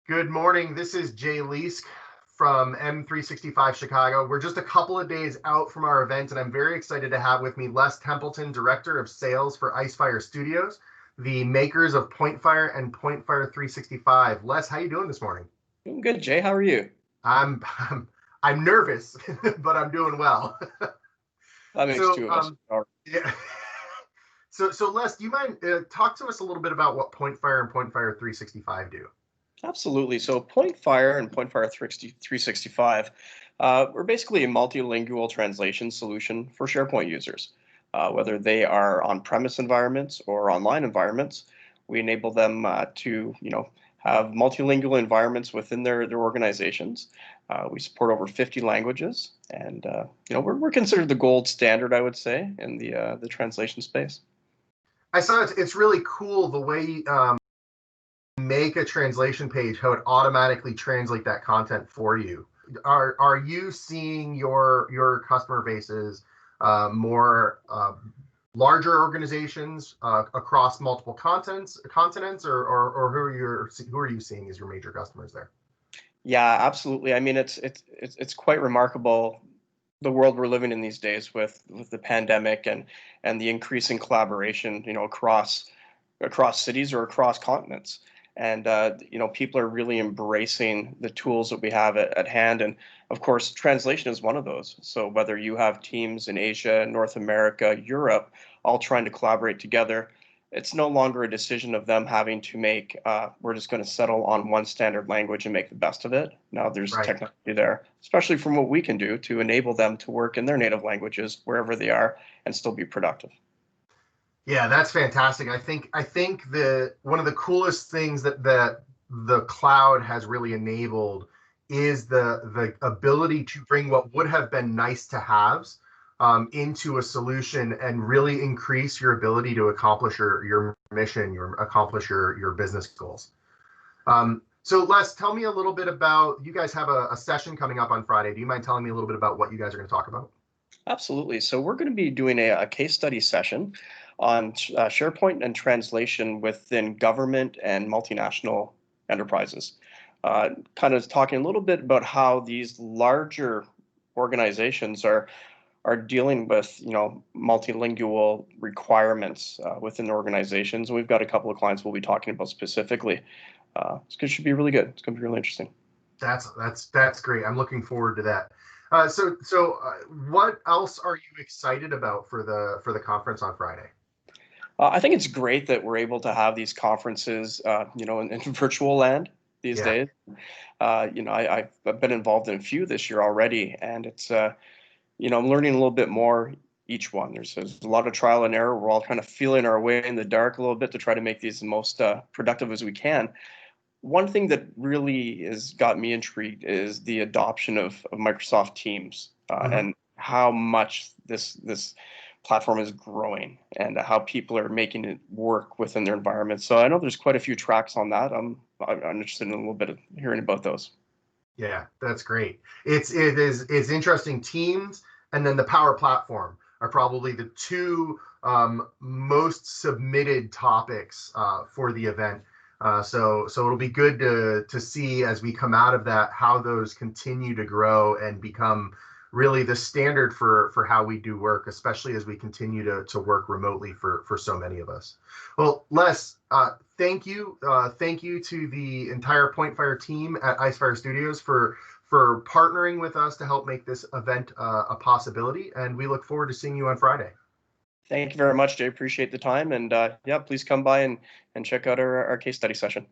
Good morning. This is Jay Leask from M365 Chicago. We're just a couple of days out from our event, and I'm very excited to have with me Les Templeton, Director of Sales for IceFire Studios, the makers of PointFire and PointFire 365. Les, how you doing this morning? Doing good, Jay. How are you? I'm I'm nervous, but I'm doing well. That makes two of us. Yeah. So Les, do you mind talk to us a little bit about what PointFire and PointFire 365 do? Absolutely. So PointFire and PointFire 365, we're basically a multilingual translation solution for SharePoint users. Whether they are on-premise environments or online environments, we enable them to, have multilingual environments within their organizations. We support over 50 languages, and we're considered the gold standard, I would say, in the translation space. I saw it's really cool the way make a translation page, how it automatically translate that content for you. Are you seeing your customer bases more larger organizations across multiple continents, or who are you seeing as your major customers there? Yeah, absolutely. I mean, it's quite remarkable the world we're living in these days with the pandemic and the increasing collaboration, across cities or across continents. And people are really embracing the tools that we have at hand. And of course, translation is one of those. So whether you have teams in Asia, North America, Europe, all trying to collaborate together, it's no longer a decision of them having to make, we're just going to settle on one standard language and make the best of it. Now there's technology there, especially from what we can do to enable them to work in their native languages wherever they are and still be productive. Yeah, that's fantastic. I think one of the coolest things that the cloud has really enabled is the ability to bring what would have been nice to haves into a solution and really increase your ability to accomplish your mission, accomplish your business goals. So Les, tell me a little bit about, you guys have a session coming up on Friday. Do you mind telling me a little bit about what you guys are going to talk about? Absolutely. So we're going to be doing a case study session on SharePoint and translation within government and multinational enterprises. Kind of talking a little bit about how these larger organizations are dealing with multilingual requirements within their organizations. And we've got a couple of clients we'll be talking about specifically. It should be really good. It's going to be really interesting. That's great. I'm looking forward to that. So what else are you excited about for the conference on Friday? I think it's great that we're able to have these conferences, in virtual land these days. I've been involved in a few this year already, and it's, I'm learning a little bit more each one. There's a lot of trial and error. We're all kind of feeling our way in the dark a little bit to try to make these the most productive as we can. One thing that really has got me intrigued is the adoption of Microsoft Teams and how much this platform is growing and how people are making it work within their environment. So I know there's quite a few tracks on that. I'm interested in a little bit of hearing about those. Yeah, that's great. It's interesting. Teams and then the Power Platform are probably the two most submitted topics for the event. So it'll be good to see as we come out of that how those continue to grow and become really the standard for how we do work, especially as we continue to work remotely for so many of us. Well, Les, thank you to the entire PointFire team at IceFire Studios for partnering with us to help make this event a possibility, and we look forward to seeing you on Friday. Thank you very much, Jay. Appreciate the time, and please come by and check out our case study session.